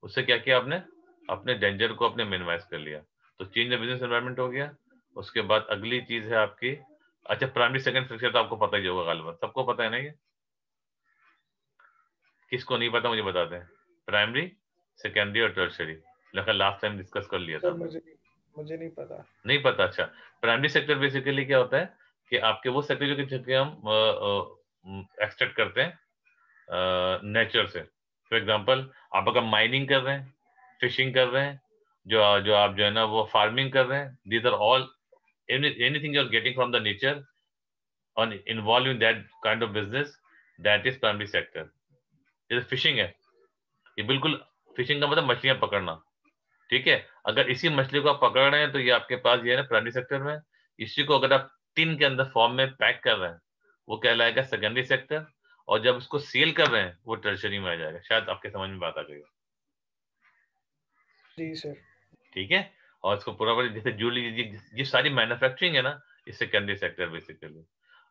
उससे क्या किया आपने, अपने डेंजर को अपने मिनिमाइज कर लिया। तो चेंज द बिजनेस एनवायरनमेंट हो गया। उसके बाद अगली चीज है आपकी, अच्छा प्राइमरी सेकंड स्ट्रक्चर तो आपको पता ही होगा, गालिबा सबको पता है ना ये? किसको नहीं पता मुझे बता दें। प्राइमरी, सेकेंडरी और टर्शरी, लगता है लास्ट टाइम डिस्कस कर लिया था सर हमने। मुझे नहीं पता। नहीं पता? अच्छा, प्राइमरी सेक्टर बेसिकली क्या होता है कि आपके वो सेक्टर जो हम एक्सट्रैक्ट करते हैं नेचर से। फॉर एग्जांपल, आप अगर माइनिंग कर रहे हैं, फिशिंग कर रहे हैं, जो जो आप जो है ना वो फार्मिंग कर रहे हैं, these are all anything you are getting from the nature और involve in that kind of business, that is primary sector. जैसे फिशिंग है, ये बिल्कुल, फिशिंग का मतलब मछलियां पकड़ना, ठीक है। अगर इसी मछली को आप पकड़ रहे हैं तो ये आपके पास ये है ना प्राइमरी सेक्टर में। इसी को अगर आप टिन के अंदर फॉर्म में पैक कर रहे हैं, वो कहलाएगा सेकेंडरी सेक्टर। और जब उसको सेल कर रहे हैं, वो टर्शरी में आ जाएगा। शायद आपके समझ में बात आ गई, जी सर। ठीक है। और इसको पूरा पूरा जैसे जो ये सारी मैन्युफैक्चरिंग है ना, ये सेकेंडरी सेक्टर बेसिकली।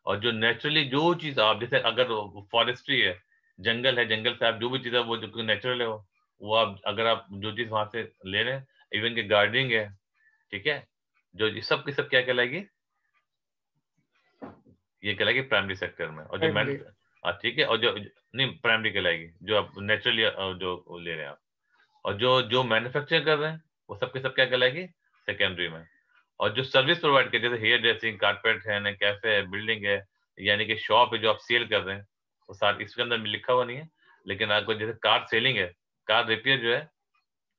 और जो नेचुरली जो चीज आप जैसे अगर फॉरेस्ट्री है, जंगल है, जंगल से आप जो भी चीज है वो जो नेचुरल है, वो आप अगर आप जो चीज वहां से ले रहे हैं, इवन के गार्डनिंग है, ठीक है, जो ये सब की सब क्या कहलाएगी, ये कहलाएगी प्राइमरी सेक्टर में। और जो मैन, प्राइमरी। ठीक है, और जो नहीं प्राइमरी कहलाएगी जो आप नेचुरली जो ले रहे हैं आप। और जो जो मैन्युफैक्चर कर रहे हैं, वो सब के सब क्या कहलाएगी, सेकेंडरी में। और जो सर्विस प्रोवाइड करते हैं, जैसे हेयर ड्रेसिंग, कारपेट है ना, कैफे है, बिल्डिंग है, यानी कि शॉप है जो आप सेल कर रहे हैं, वो साथ इसके अंदर लिखा हुआ नहीं है, लेकिन आपको जैसे कार सेलिंग है, कार रिपेयर जो है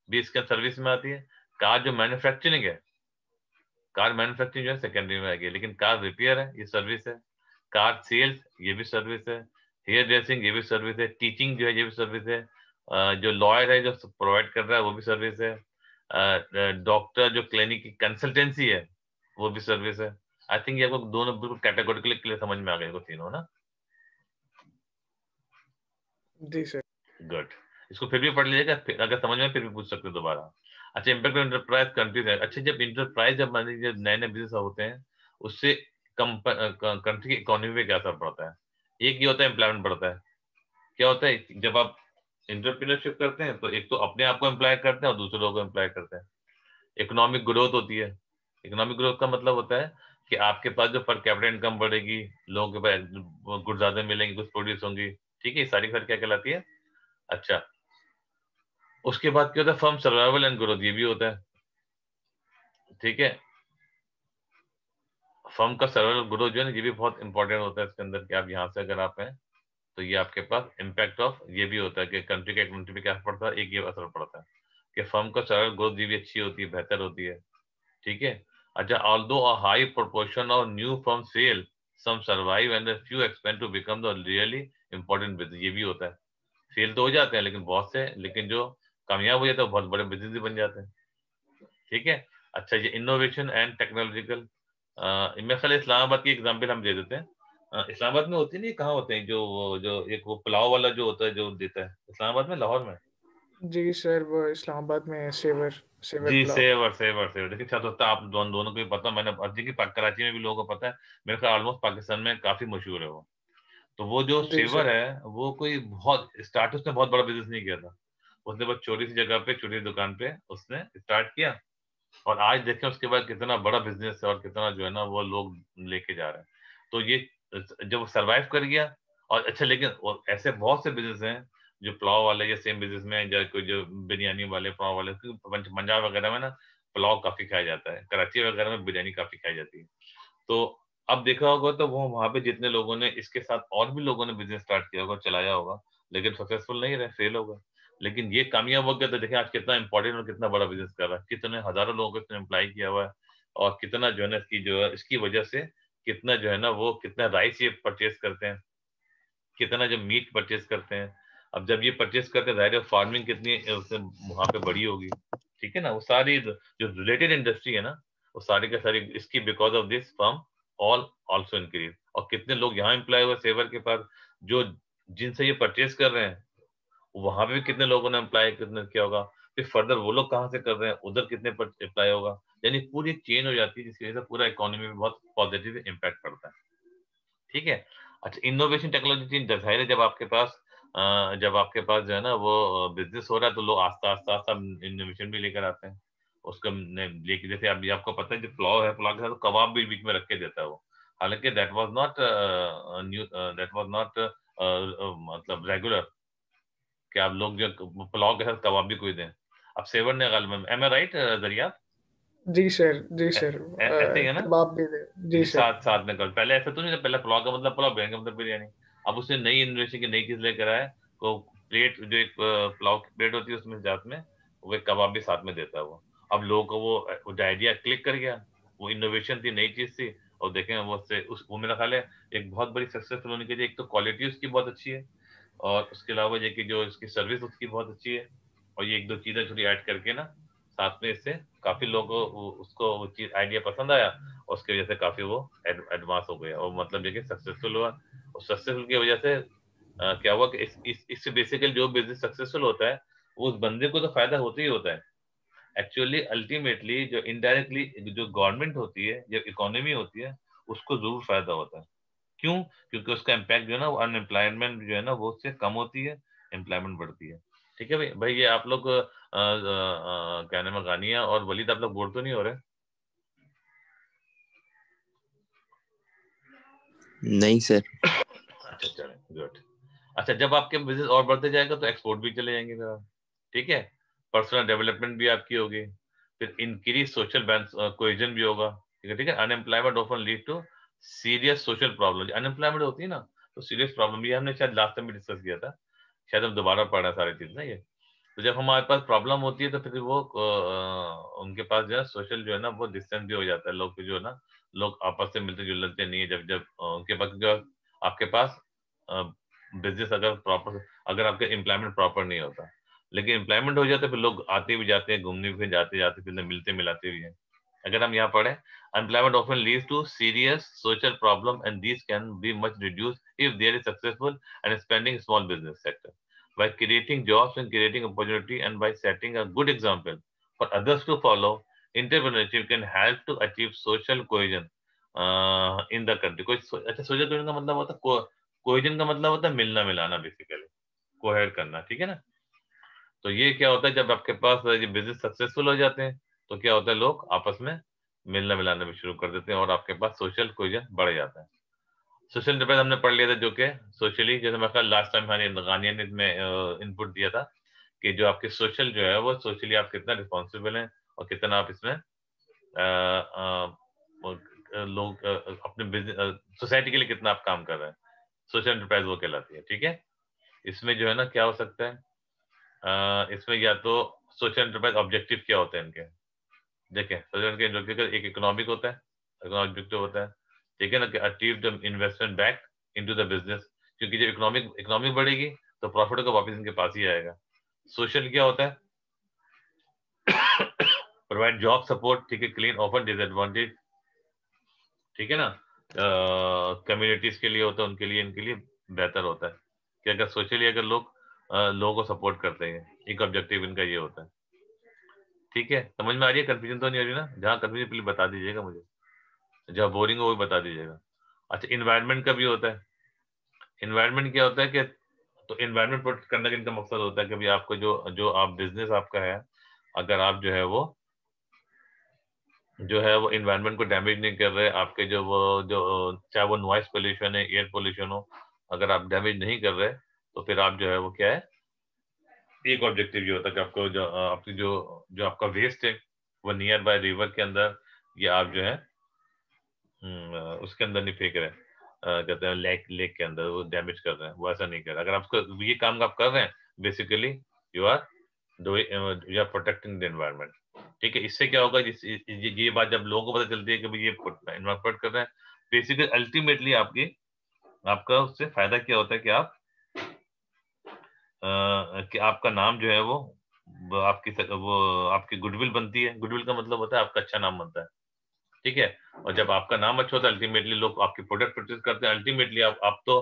भी इसके सर्विस में आती है। कार जो मैन्युफैक्चरिंग है, कार मैन्युफैक्चरिंग जो है सेकेंडरी में आएगी, लेकिन कार रिपेयर है, ये सर्विस है। कार सेल्स, ये भी सर्विस है। हेयर ड्रेसिंग, ये भी सर्विस है। टीचिंग जो है, ये भी सर्विस है। जो लॉयर है जो प्रोवाइड कर रहा है, वो भी सर्विस है। डॉक्टर जो क्लिनिक की कंसल्टेंसी है, वो भी सर्विस है। आई थिंक ये आपको दोनों बिल्कुल कैटेगोरिकली क्लियर समझ में आ गए तीनों ना। जी सर। गुड। इसको फिर भी पढ़ लीजिएगा, अगर समझ में फिर भी पूछ सकते हो दोबारा। अच्छा, इम्पैक्ट ऑफ इंटरप्राइज कंट्रीज है। अच्छा, जब इंटरप्राइज जब मान लीजिए नए नए बिजनेस होते हैं, उससे कंट्री की इकोनॉमी पे क्या असर पड़ता है। एक ये होता है एम्प्लॉयमेंट बढ़ता है। क्या होता है जब आप इंटरप्रीनरशिप करते हैं, तो एक तो अपने आप को एम्प्लॉय करते हैं और दूसरे लोगों को एम्प्लॉय करते हैं। इकोनॉमिक ग्रोथ होती है। इकोनॉमिक ग्रोथ का मतलब होता है कि आपके पास जो पर कैपिटा इनकम बढ़ेगी, लोगों के पास गुड्स ज्यादा मिलेंगे, गुड्स प्रोड्यूस होंगी, ठीक है, ये सारी खर्च क्या कहलाती है। अच्छा, उसके बाद क्या होता है, फर्म सर्वाइवल एंड ग्रोथ, ये भी होता है, ठीक है। फर्म का सर्वाइवल ग्रोथ जो है ना, ये भी बहुत इंपॉर्टेंट होता है इसके अंदर, कि आप यहाँ से अगर आप हैं तो ये आपके पास इम्पैक्ट ऑफ ये भी होता है कि कंट्री का इकोनॉमी पे क्या पड़ता है, एक ये असर पड़ता है कि फर्म का सर्वाइवल ग्रोथ ये भी अच्छी होती है, बेहतर होती है, ठीक है। अच्छा, although a high proportion of new firm fail, some survive and few expand to become the really important business, ये भी होता है। फेल तो हो जाते हैं लेकिन बहुत से, लेकिन जो कामयाब हो जाते हैं बहुत बड़े बिजनेस भी बन जाते हैं, ठीक है। अच्छा, ये इनोवेशन एंड टेक्नोलॉजिकल, मेरे ख्याल इस्लामाबाद की एग्जाम्पल हम दे देते हैं। इस्लामाबाद में होती नहीं, कहाँ होते हैं जो एक वो पुलाव वाला जो होता है जो देता है, इस्लामाबाद में, लाहौर में। जी सर, वो इस्लामाबाद में है, सेवर सेवर जी, पुलाव। सेवर सेवर सेवर, देखिए अच्छा, तो होता है आप दोनों को भी पता, मैंने अर्जी की कराची में भी लोगों को पता है। मेरे ख्याल ऑलमोस्ट पाकिस्तान में काफी मशहूर है वो। तो वो जो जी सेवर सर। है, वो कोई बहुत स्टार्ट उसने बहुत बड़ा बिजनेस नहीं किया था। उसने बस छोटी सी जगह पे, छोटी सी दुकान पे उसने स्टार्ट किया, और आज देखें उसके बाद कितना बड़ा बिजनेस है और कितना जो है ना वो लोग लेके जा रहे हैं। तो ये जब सरवाइव कर गया। और अच्छा, लेकिन ऐसे बहुत से बिजनेस हैं जो पुलाव वाले या सेम बिजनेस में, जो बिरयानी वाले, पुलाव वाले, क्योंकि पंजाब वगैरह में ना पुलाव काफी खाया जाता है, कराची वगैरह में बिरयानी काफी खाई जाती है। तो अब देखा होगा तो वो वहां पे जितने लोगों ने इसके साथ और भी लोगों ने बिजनेस स्टार्ट किया होगा, चलाया होगा, लेकिन सक्सेसफुल नहीं रहे, फेल हो गए। लेकिन ये कामयाब हो गया तो देखिए आज कितना इंपॉर्टेंट और कितना बड़ा बिजनेस कर रहा है, कितने हजारों लोगों को इसने एम्प्लॉय किया हुआ है। और कितना जो है ना इसकी जो है इसकी वजह से कितना जो है ना वो कितना राइस ये परचेज करते हैं, कितना जो मीट परचेज करते हैं। अब जब ये परचेज करते हैं, जाहिर फार्मिंग कितनी उससे वहां पे बड़ी होगी, ठीक है ना। वो सारी जो रिलेटेड इंडस्ट्री है ना, वो सारी का सारी इसकी because of this firm all also increase. और कितने लोग यहाँ एम्प्लॉय हुए सेवर के पास, जो जिनसे ये परचेज कर रहे हैं, वहां पे भी कितने लोगों ने अप्लाई कितने किया होगा, फिर फर्दर वो लोग कहाँ से कर रहे हैं, उधर कितने पर अप्लाई होगा। यानी पूरी चेन हो जाती है, जिसकी वजह से पूरा इकोनॉमी में बहुत पॉजिटिव इम्पैक्ट पड़ता है, ठीक है। अच्छा, इनोवेशन टेक्नोलॉजी चेंज, जाहिर है जब आपके पास जब आपके पास जो है ना वो बिजनेस हो रहा है तो लोग आस्ता आस्ता आस्ता इनोवेशन भी लेकर आते हैं उसको लेके। जैसे अभी आपको पता है जो पुलाव है, पुलाव के साथ तो कबाब भी बीच में रख के देता है वो। हालांकि that was not new, that was not मतलब रेगुलर कि आप लोग जो पुलाव के साथ कबाब भी कोई दें। अब सेवर ने गालिब, एम आई राइट दरिया? जी सर, जी सर। ऐसे ही है ना कबाब भी दे। जी जी, सर। साथ साथ में कर। पहले ऐसा तो नहीं था, पहले पुलाव का मतलब पुलाव, बिरयानी का मतलब बिरयानी। अब उसने नई इनोवेशन की नई चीज लेकर आया, तो प्लेट जो एक पुलाव की प्लेट होती है उसमें साथ में वो एक कबाब भी साथ में देता है वो। अब लोगों को वो आइडिया क्लिक कर गया, वो इनोवेशन थी, नई चीज थी। और देखें वो उससे उस वो मेरा ख्याल है एक बहुत बड़ी सक्सेसफुल होने के लिए एक तो क्वालिटी उसकी बहुत अच्छी है, और उसके अलावा ये कि जो इसकी सर्विस उसकी बहुत अच्छी है। और ये एक दो चीजें थोड़ी ऐड करके ना साथ में, इससे काफी लोगों को उसको वो चीज आइडिया पसंद आया, और उसकी वजह से काफी वो एडवांस हो गया, और मतलब ये कि सक्सेसफुल हुआ। और सक्सेसफुल की वजह से क्या हुआ कि इससे बेसिकली जो बिजनेस सक्सेसफुल होता है वो उस बंदे को तो फायदा होता ही होता है। एक्चुअली अल्टीमेटली जो इनडायरेक्टली जो गवर्नमेंट होती है, जो इकोनॉमी होती है, उसको जरूर फायदा होता है। क्यों? क्योंकि उसका इम्पैक्ट जो है ना वो अनएम्प्लॉयमेंट जो है ना वो उससे कम होती है, एम्प्लॉयमेंट बढ़ती है। ठीक है भाई। भाई ये आप लोग क्या नाम है, गानिया और वलीद, आप लोग बोर तो नहीं हो रहे? नहीं सर। अच्छा चले, गुड। अच्छा, जब आपके बिजनेस और बढ़ते जाएगा तो एक्सपोर्ट भी चले जाएंगे फिर आप। ठीक है। पर्सनल डेवलपमेंट भी आपकी होगी, फिर इंक्रीज सोशल कोहेजन भी होगा। ठीक है, ठीक है। Unemployment often lead to serious social problem. Unemployment होती है ना तो सीरियस प्रॉब्लम, ये हमने शायद लास्ट टाइम भी डिस्कस किया था, शायद हम दोबारा पढ़ रहे हैं सारी चीज ना ये। तो जब हमारे पास प्रॉब्लम होती है तो फिर वो उनके पास जो है सोशल जो है ना वो डिस्टेंस भी हो जाता है, लोग जो है ना, लोग आपस से मिलते जुलते नहीं है। जब जब उनके पास जो आपके पास बिजनेस अगर प्रॉपर, अगर आपका एम्प्लॉयमेंट प्रॉपर नहीं होता, लेकिन एम्प्लॉयमेंट हो जाता है फिर लोग आते भी जाते हैं, घूमने फिर जाते जाते फिर मिलते मिलाते भी हैं। अगर हम यहाँ पढ़े, employment often leads to serious social problem and these can be much reduce if there is successful and expanding small business sector by creating jobs and creating opportunity, and by setting a good example for others to follow. Entrepreneurship can help to achieve social cohesion in the country. अच्छा, social cohesion का मतलब होता है cohesion का मतलब होता है मिलना मिलाना, बेसिकली कोहेड करना। ठीक है ना। तो ये क्या होता है जब आपके पास ये बिजनेस सक्सेसफुल हो जाते हैं तो क्या होता है, लोग आपस में मिलना मिलाना भी शुरू कर देते हैं और आपके पास सोशल कोहेजन बढ़ जाता है। सोशल एंटरप्राइज हमने पढ़ लिया था, जो कि सोशली, जैसे मैं कल लास्ट टाइम हमारे गानिया ने इसमें इनपुट दिया था कि जो आपके सोशल जो है वो सोशली आप कितना रिस्पॉन्सिबल हैं और कितना आप इसमें लोग अपने बिजनेस सोसाइटी के लिए कितना आप काम कर रहे हैं। सोशल एंटरप्राइज वो कहलाती है। ठीक है। इसमें जो है ना क्या हो सकता है, इसमें या तो सोशल एंटरप्राइज ऑब्जेक्टिव क्या होते हैं इनके, देखें। सोशल के ऑब्जेक्टिव एक इकोनॉमिक होता है, इकोनॉमिक ऑब्जेक्टिव होता है। ठीक है ना, कि achieve the investment back into the business, क्योंकि जब इकोनॉमिक बढ़ेगी तो प्रॉफिट का वापस इनके पास ही आएगा। सोशल क्या होता है, प्रोवाइड जॉब सपोर्ट। ठीक है, क्लीन ऑफन डिसएडवांटेज। ठीक है ना, कम्युनिटीज के लिए होता है, उनके लिए, इनके लिए बेहतर होता है कि अगर सोशली अगर लोग लोगों को सपोर्ट करते हैं, एक ऑब्जेक्टिव इनका ये होता है। ठीक है, समझ में आ रही है? कंफ्यूजन तो नहीं हो रही ना? जहाँ कंफ्यूजन प्लीज बता दीजिएगा मुझे, जहाँ बोरिंग हो वो भी बता दीजिएगा। अच्छा, इन्वायरमेंट का भी होता है। इन्वायरमेंट क्या होता है कि, तो इन्वायरमेंट प्रोटेक्ट करने का इनका मकसद होता है कि भाई आपको जो जो आप बिजनेस आपका है, अगर आप जो है वो इन्वायरमेंट को डैमेज नहीं कर रहे, आपके जो वो जो चाहे वो नॉइस पोल्यूशन है, एयर पोल्यूशन हो, अगर आप डैमेज नहीं कर रहे तो फिर आप जो है वो क्या है, एक ऑब्जेक्टिव ये होता है कि आपको जो आपकी जो जो आपका वेस्ट है वो नियर बाय रिवर के अंदर, या आप जो है उसके अंदर नहीं फेंक रहे, कहते हैं लेक लेक के अंदर वो डैमेज कर रहे हैं, वो ऐसा नहीं कर रहे। अगर आपको ये काम आप कर रहे हैं, basically you are you are protecting the environment. ठीक है, इससे क्या होगा, ये बात जब लोगों को पता चलती है कि भाई ये एनवायरनमेंट कर रहे हैं, बेसिकली अल्टीमेटली आपका उससे फायदा क्या होता है कि कि आपका नाम जो है वो आपकी गुडविल बनती है। गुडविल का मतलब होता है आपका अच्छा नाम बनता है। ठीक है, और जब आपका नाम अच्छा होता है, अल्टीमेटली लोग आपके प्रोडक्ट परचेज करते हैं। अल्टीमेटली आप तो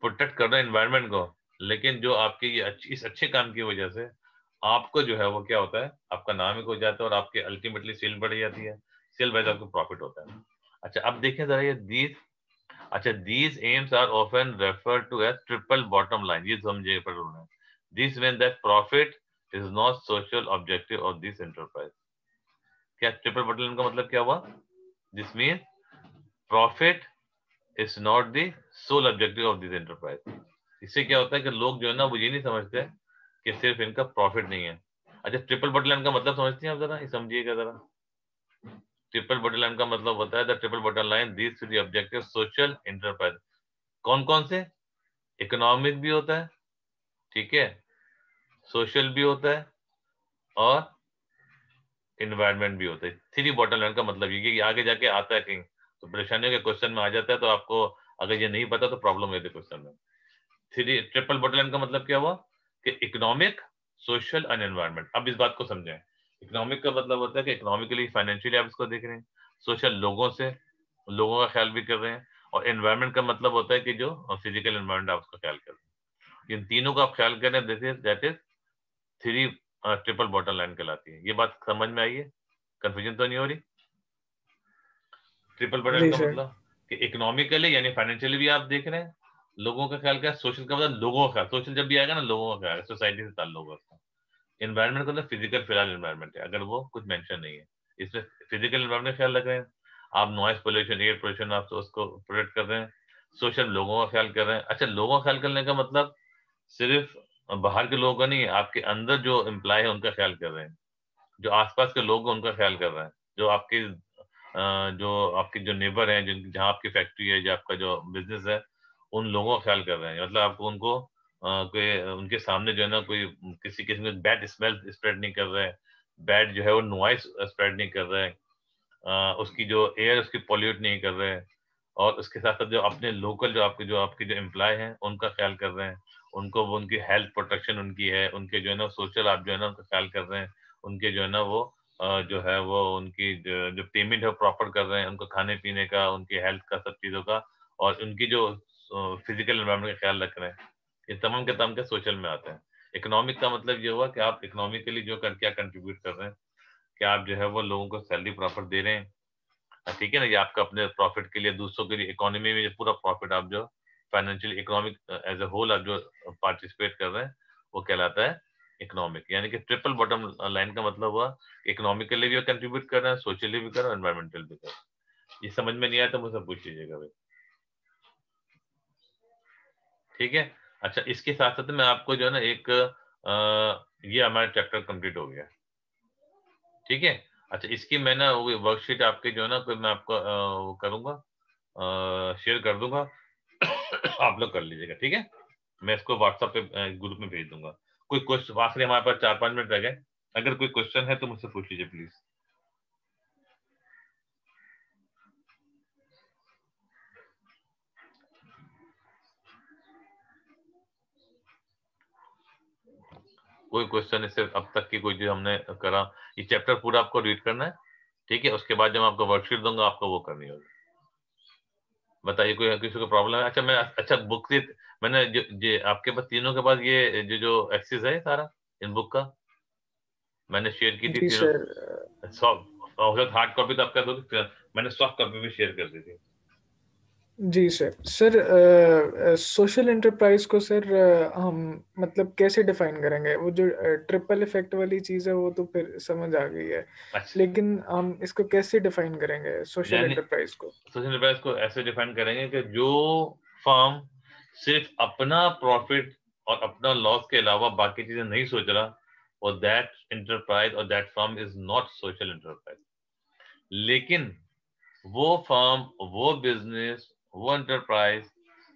प्रोटेक्ट कर रहे हैं एनवायरनमेंट को, लेकिन जो आपके ये इस अच्छे काम की वजह से आपको जो है वो क्या होता है, आपका नाम एक हो जाता है और आपके अल्टीमेटली सेल बढ़ जाती है। सेल वाइज आपको प्रॉफिट होता है। अच्छा, अब देखें जरा ये दीज अच्छा, these aims are often referred to as triple bottom line. ये समझिए पढ़ना है. This means that profit is not social objective of this enterprise. क्या ट्रिपल बॉटम लाइन का मतलब क्या हुआ? This means profit is not the sole objective of this enterprise. इससे क्या होता है कि लोग जो है ना वो ये नहीं समझते कि सिर्फ इनका प्रॉफिट नहीं है. अच्छा, ट्रिपल बॉटम लाइन का मतलब समझते हैं आप जरा, ये समझिएगा जरा. ट्रिपल बॉटम लाइन का मतलब होता है the triple bottom line this to the objective social enterprise. कौन कौन से? इकोनॉमिक भी होता है, ठीक है, सोशल भी होता है और एनवायरनमेंट भी होता है. थ्री बॉटम लाइन का मतलब ये कि आगे जाके आता है कहीं तो परेशानियों के क्वेश्चन में आ जाता है, तो आपको अगर ये नहीं पता तो प्रॉब्लम होती है क्वेश्चन में. थ्री ट्रिपल बॉटम लाइन का मतलब क्या हुआ कि इकोनॉमिक, सोशल एंड एनवायरनमेंट. अब इस बात को समझें. इकोनॉमिक का मतलब होता है कि इकोनॉमिकली फाइनेंशियली आप इसको देख रहे हैं, सोशल लोगों से, लोगों का ख्याल भी कर रहे हैं, और एनवायरनमेंट का मतलब होता है कि जो फिजिकल एनवायरनमेंट आप उसका ख्याल कर रहे हैं. इन तीनों का आप ख्याल कर रहे हैं, that is three triple bottom line कहलाती है. ये बात समझ में आई है? कंफ्यूजन तो नहीं हो रही? ट्रिपल बॉटम लाइन जी का सर। मतलब कि इकोनॉमिकली यानी फाइनेंशियली भी आप देख रहे हैं, लोगों का ख्याल क्या, सोशल का मतलब लोगों का, सोशल जब भी आएगा ना लोगों का ख्याल, सोसाइटी से ताल्लुक है उसका. एनवायरनमेंट का मतलब फिजिकल फिलहाल एनवायरनमेंट है, अगर वो कुछ मेंशन नहीं है. इसमें फिजिकल एनवायरनमेंट ख्याल रख रहे हैं आप, नॉइस पोल्यूशन, एयर पोल्यूशन, आप तो उसको प्रोटेक्ट कर रहे हैं. सोशल लोगों का ख्याल कर रहे हैं. अच्छा, लोगों का ख्याल करने का मतलब सिर्फ बाहर के लोगों का नहीं, आपके अंदर जो एम्प्लॉय है उनका ख्याल कर रहे हैं, जो आसपास के लोग हैं उनका ख्याल कर रहे हैं, जो आपके जो नेबर हैं, जिन जहाँ आपकी फैक्ट्री है, जो आपका जो बिजनेस है, उन लोगों का ख्याल कर रहे हैं. मतलब आपको उनको कोई उनके सामने जो है ना कोई किसी किस्म में बैड स्मेल स्प्रेड नहीं कर रहे हैं, बैड जो है वो नॉइस स्प्रेड नहीं कर रहे हैं, उसकी जो एयर उसकी पॉल्यूट नहीं कर रहे हैं. और उसके साथ साथ जो अपने लोकल जो आपके जो एम्प्लॉय हैं उनका ख्याल कर रहे हैं, उनको वो उनकी हेल्थ प्रोटेक्शन उनकी है, उनके जो है ना सोशल आप जो है ना उनका ख्याल कर रहे हैं, उनके जो है ना वो जो है वो उनकी जो पेमेंट है प्रॉपर कर रहे हैं, उनको खाने पीने का, उनकी हेल्थ का, सब चीज़ों का, और उनकी जो फिजिकल एनवायरनमेंट का ख्याल रख रहे हैं. ये तमाम के तमाम के सोशल में आते हैं. इकोनॉमिक का मतलब ये हुआ कि आप इकोनॉमिकली जो कर क्या कंट्रीब्यूट कर रहे हैं, क्या आप जो है वो लोगों को सैलरी प्रॉपर दे रहे हैं, ठीक है ना, ये आपका अपने प्रॉफिट के लिए, दूसरों के लिए, इकोनॉमी में पूरा प्रॉफिट आप जो financial economic as a whole आप जो पार्टिसिपेट कर रहे हैं वो कहलाता है इकोनॉमिक. यानी कि ट्रिपल बॉटम लाइन का मतलब हुआ इकोनॉमिकली भी कंट्रीब्यूट कर रहे हैं, सोशली भी कर रहे हैं, एनवायरमेंटल भी कर रहे हैं. ये समझ में नहीं आया तो मुझसे पूछ लीजिएगा भाई, ठीक है. अच्छा, इसके साथ साथ मैं आपको जो है ना एक ये हमारा चैप्टर कंप्लीट हो गया, ठीक है. अच्छा, इसकी मैं ना वो वर्कशीट आपके जो है ना कोई मैं आपको वो करूंगा, शेयर कर दूंगा. आप लोग कर लीजिएगा, ठीक है. मैं इसको व्हाट्सएप पे ग्रुप में भेज दूंगा. कोई क्वेश्चन, आखिरी हमारे पास 4-5 मिनट रह गए, अगर कोई क्वेश्चन है तो मुझसे पूछ लीजिए प्लीज. कोई क्वेश्चन इससे अब तक की कोई जो हमने करा, ये चैप्टर पूरा आपको रीड करना है, ठीक है. उसके बाद जब मैं आपको वर्कशीट दूंगा आपको वो करनी होगी. बताइए, कोई किसी को प्रॉब्लम है? अच्छा, मैं अच्छा बुक से मैंने जो आपके पास तीनों के पास ये जो एक्सेस है सारा इन बुक का मैंने शेयर की थी जी तीनों. सर। सॉफ्ट हार्ड कॉपी तो आपका दो, मैंने सॉफ्ट कॉपी भी शेयर कर दी थी. जी सर। सर सोशल एंटरप्राइज को सर हम मतलब कैसे डिफाइन करेंगे? वो जो ट्रिपल इफेक्ट वाली चीज़ है वो तो फिर समझ आ गई है, अच्छा, लेकिन हम इसको कैसे डिफाइन करेंगे सोशल यानी एंटरप्राइज को? सोशल एंटरप्राइज को ऐसे डिफाइन करेंगे कि जो फर्म सिर्फ अपना प्रॉफिट और अपना लॉस के अलावा बाकी चीजें नहीं सोच रहा, और दैट एंटरप्राइज और that firm is not social enterprise. लेकिन वो फर्म, वो बिजनेस, वो एंटरप्राइज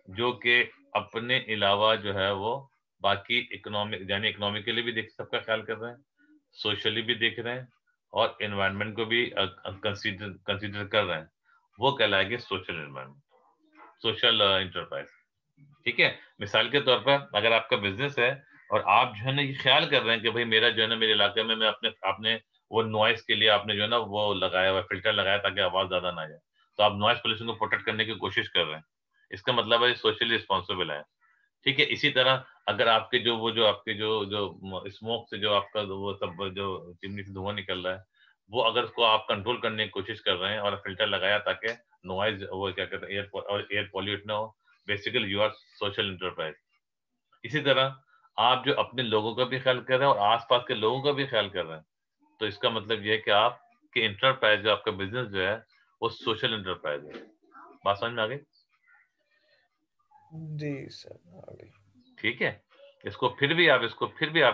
जो कि अपने अलावा जो है वो बाकी इकोनॉमिक यानी इकोनॉमिकली भी देख सबका ख्याल कर रहे हैं, सोशली भी देख रहे हैं, और एनवायरनमेंट को भी कंसीडर कंसीडर कर रहे हैं, वो कहलाएंगे सोशल एनवायरनमेंट, सोशल एंटरप्राइज, ठीक है. मिसाल के तौर पर अगर आपका बिजनेस है और आप जो है ना ये ख्याल कर रहे हैं कि भाई मेरा जो है ना मेरे इलाके में मैं अपने आपने वो नॉइस के लिए आपने जो है ना वो लगाया हुआ फिल्टर लगाया ताकि आवाज ज्यादा ना जाए, तो आप नॉइस पोल्यूशन को प्रोटेक्ट करने की कोशिश कर रहे हैं, इसका मतलब है सोशली रिस्पॉन्सिबल है, ठीक है. इसी तरह अगर आपके जो वो जो आपके जो जो स्मोक से जो आपका वो सब जो चिमनी से धुआं निकल रहा है वो अगर उसको आप कंट्रोल करने की कोशिश कर रहे हैं और फिल्टर लगाया ताकि नॉइज, वो क्या कहते हैं, एयर पॉल्यूट ना हो, basically you are social enterprise. इसी तरह आप जो अपने लोगों का भी ख्याल कर रहे हैं और आसपास के लोगों का भी ख्याल कर रहे हैं, तो इसका मतलब ये है कि आपके इंटरप्राइज, जो आपका बिजनेस जो है, वो सोशल एंटरप्राइज है। बात समझ में आ गई? जी सर, आ गई। ठीक है। इसको फिर भी आप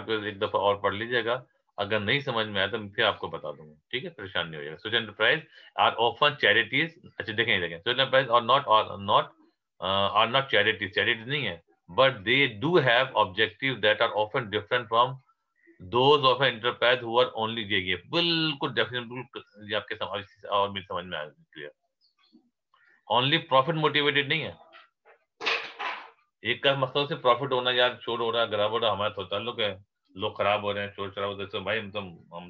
एक दफा और पढ़ लीजिएगा। अगर नहीं समझ में आया तो फिर आपको बता दूंगा, ठीक है, परेशान नहीं होइएगा। Social enterprise are often charities. अच्छा देखें, social enterprise are not charities नहीं है, but they do have objective that are often different from those of enterprise who are only, ये बिल्कुल डेफिनेट, बिल्कुल ये आपके समझ और मेरी समझ में आ गई, क्लियर। ओनली प्रॉफिट मोटिवेटेड नहीं है। एक का मकसद से प्रॉफिट होना, यार चोर हो रहा है, खराब हो रहा है, हमारा तो ताल्लुक है, लोग खराब हो रहे हैं, चोर शराब हो रहे हैं, भाई हम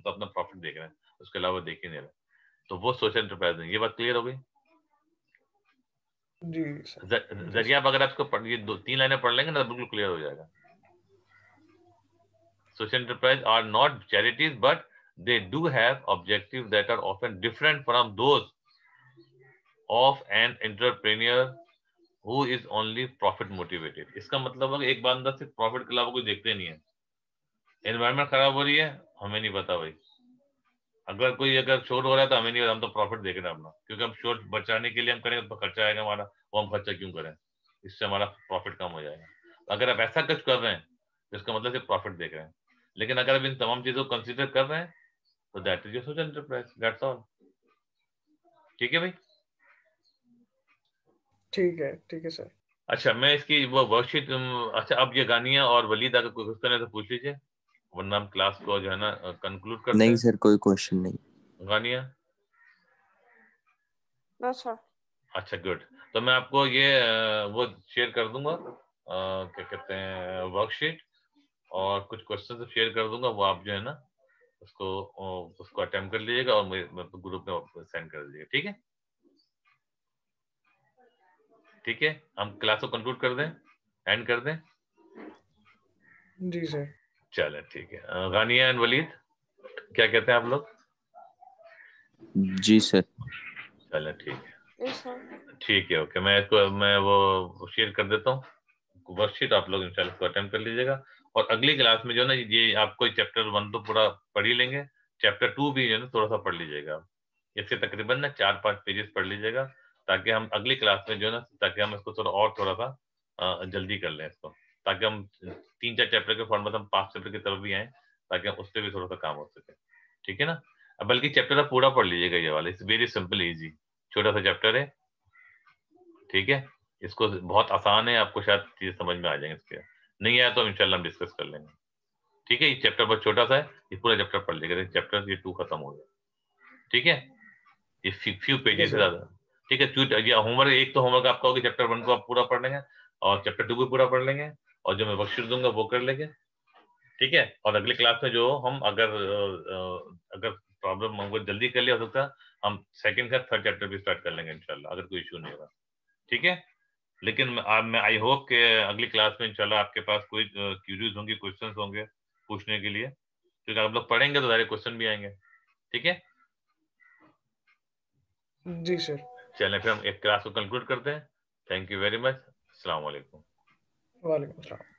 तो अपना प्रॉफिट देख रहे हैं, उसके अलावा देख ही नहीं रहे, तो वो सोशल एंटरप्राइज नहीं। ये बात क्लियर हो गई? जी सर। जी जरिए सर। आप अगर आप इसको ये 2-3 लाइनें पढ़ लेंगे ना, तो बिल्कुल क्लियर हो जाएगा। Social enterprise are not charities, but they do have objectives that are often different from those of an entrepreneur who is only profit motivated। इसका मतलब है कि एक बंदा सिर्फ प्रॉफिट के अलावा कुछ देखते नहीं है। एनवायरमेंट खराब हो रही है, हमें नहीं पता भाई। अगर शोर हो रहा है तो हमें नहीं पता, हम तो प्रॉफिट देख रहे हैं अपना, क्योंकि हम शोर बचाने के लिए हम करेंगे तो खर्चा आएगा हमारा, वो हम खर्चा क्यों करें, इससे हमारा प्रॉफिट कम हो जाएगा। अगर आप ऐसा कुछ कर रहे हैं तो इसका मतलब सिर्फ प्रॉफिट देख रहे हैं। लेकिन अगर आप इन तमाम चीजों को कंसिडर कर रहे हैं तो that is your social enterprise, that's all. ठीक है भाई? ठीक है सर। अच्छा, मैं इसकी वो वर्कशीट, अच्छा अब ये गानिया और वलीद अगर कोई क्वेश्चन है तो पूछ लीजिए, वरना हम क्लास को जो है ना कंक्लूड करते नहीं हैं। सर, कोई क्वेश्चन नहीं। गानिया? No sir. अच्छा गुड। तो मैं आपको ये वो शेयर कर दूंगा, क्या कहते हैं, वर्कशीट, और कुछ क्वेश्चन शेयर कर दूंगा, वो आप जो है ना उसको अटेम्प्ट कर लीजिएगा और मेरे ग्रुप में सेंड कर दीजिएगा, ठीक है? ठीक है, हम क्लास को कंक्लूड कर दें, एंड कर दें। जी सर। चलें ठीक है। गानिया एंड वलीद, क्या कहते हैं आप लोग? जी सर। चलें ठीक है। Yes sir. ठीक है, ओके। मैं वो शेयर कर देता हूँ वर्कशीट, आप लोग इंशाल्लाह इसको अटेम्प्ट कर लीजिएगा। और अगली क्लास में जो है ना, ये आपको चैप्टर 1 तो पूरा पढ़ ही लेंगे, चैप्टर 2 भी जो है ना थोड़ा सा पढ़ लीजिएगा। इसके तकरीबन ना 4-5 पेजेस पढ़ लीजिएगा, ताकि हम अगली क्लास में जो है ना, ताकि हम इसको थोड़ा सा जल्दी कर लें इसको, ताकि हम 3-4 चैप्टर के फॉर्मेट हम 5 चैप्टर की तरफ भी आए, ताकि हम उस पर भी थोड़ा सा काम हो सके। ठीक है ना? बल्कि चैप्टर आप पूरा पढ़ लीजिएगा, ये वाला इट्स वेरी सिंपल इजी, छोटा सा चैप्टर है। ठीक है, इसको बहुत आसान है, आपको शायद चीज समझ में आ जाएंगे इसके, नहीं आया तो इंशाल्लाह हम डिस्कस कर लेंगे। ठीक है, ये चैप्टर बहुत छोटा सा है, ये पूरा चैप्टर पढ़ लीजिएगा, चैप्टर ये 2 खत्म हो गया। ठीक है, ये फ्यू ठीक है पेजेस से सर। ज्यादा। ठीक है, ये होमवर्क, एक तो होमवर्क आपका होगा, चैप्टर 1 को आप पूरा पढ़ लेंगे और चैप्टर 2 भी पूरा पढ़ लेंगे, और जो मैं वर्कशीट दूंगा वो कर लेंगे। ठीक है, और अगली क्लास में जो हम अगर प्रॉब्लम हमको जल्दी कर लिया हो सकता है, हम सेकंड का थर्ड चैप्टर भी स्टार्ट कर लेंगे इंशाल्लाह, अगर कोई इशू नहीं होगा। ठीक है, लेकिन मैं आई होप कि अगली क्लास में इंशाल्लाह आपके पास कोई क्यूरीज होंगे, क्वेश्चंस होंगे पूछने के लिए, क्योंकि आप लोग पढ़ेंगे तो सारे क्वेश्चन भी आएंगे। ठीक है, जी सर। चलें फिर हम एक क्लास को कंक्लूड करते हैं। Thank you very much. अस्सलाम वालेकुम। वालेकुम अस्सलाम।